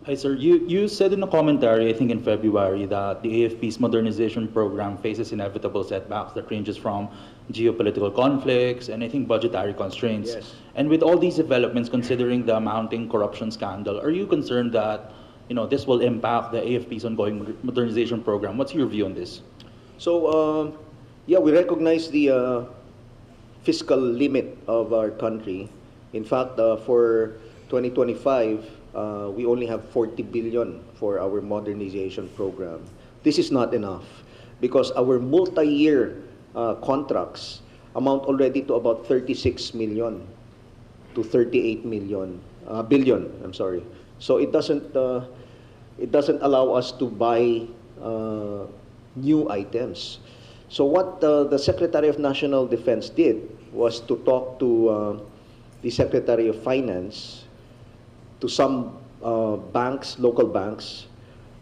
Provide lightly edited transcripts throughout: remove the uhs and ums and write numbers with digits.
Hi, sir. You said in a commentary, I think in February, that the AFP's modernization program faces inevitable setbacks that ranges from geopolitical conflicts and I think budgetary constraints. Yes. And with all these developments, considering the mounting corruption scandal, are you concerned that this will impact the AFP's ongoing modernization program? What's your view on this? So, yeah, we recognize the fiscal limit of our country. In fact, for 2025, we only have 40 billion for our modernization program. This is not enough because our multi-year contracts amount already to about 36 million to 38 billion. I'm sorry. So it doesn't allow us to buy new items. So what the Secretary of National Defense did was to talk to the Secretary of Finance, to some banks, local banks,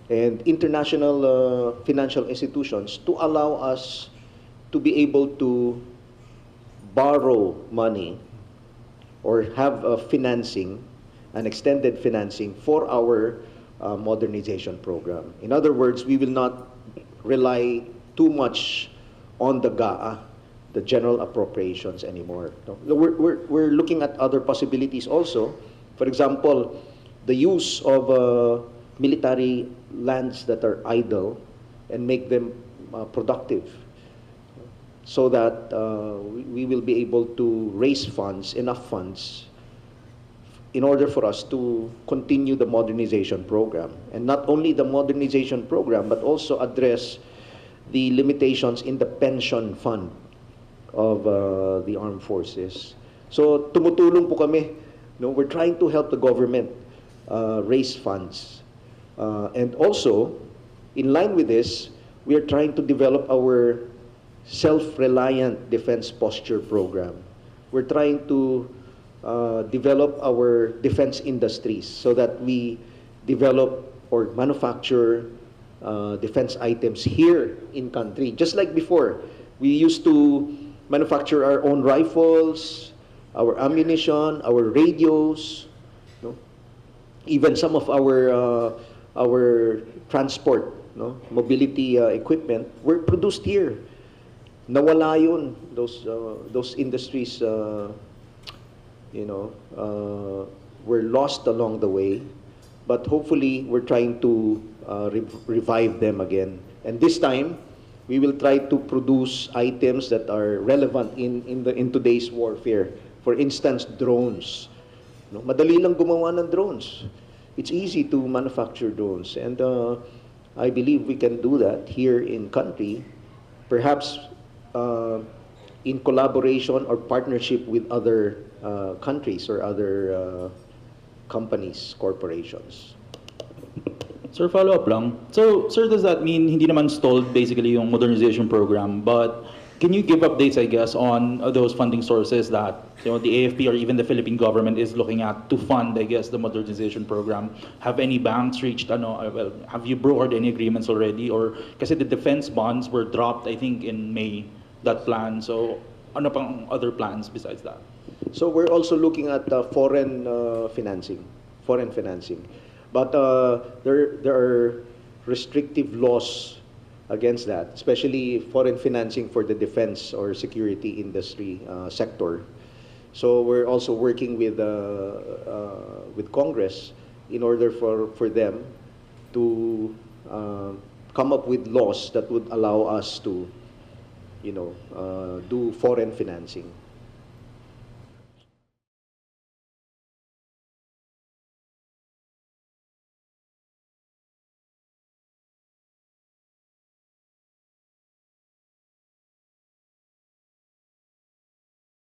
and international financial institutions to allow us to be able to borrow money or have financing, an extended financing for our modernization program. In other words, we will not rely too much on the GAA, the general appropriations, anymore. No? We're looking at other possibilities also. For example, the use of military lands that are idle and make them productive so that we will be able to raise funds, enough funds, in order for us to continue the modernization program. And not only the modernization program, but also address the limitations in the pension fund of the armed forces. So tumutulong po kami. No, we're trying to help the government raise funds. And also, in line with this, we are trying to develop our self-reliant defense posture program. We're trying to develop our defense industries so that we develop or manufacture defense items here in country. Just like before, we used to manufacture our own rifles, our ammunition, our radios, no? Even some of our transport, no? Mobility equipment were produced here. Nawala yun, those industries, were lost along the way. But hopefully, we're trying to revive them again. And this time, we will try to produce items that are relevant in today's warfare. For instance, drones. No? Madali lang gumawa ng drones. It's easy to manufacture drones. And I believe we can do that here in country, perhaps in collaboration or partnership with other countries or other companies, corporations. Sir, follow-up lang. So, sir, does that mean hindi naman stalled basically yung modernization program, but can you give updates, I guess, on those funding sources that the AFP or even the Philippine government is looking at to fund, I guess, the modernization program? Have any banks reached, have you brokered any agreements already? Or, kasi the defense bonds were dropped, I think, in May, that plan. So, ano pang other plans besides that? So we're also looking at foreign financing. But there are restrictive laws against that, especially foreign financing for the defense or security industry sector. So we're also working with Congress in order for them to come up with laws that would allow us to, do foreign financing.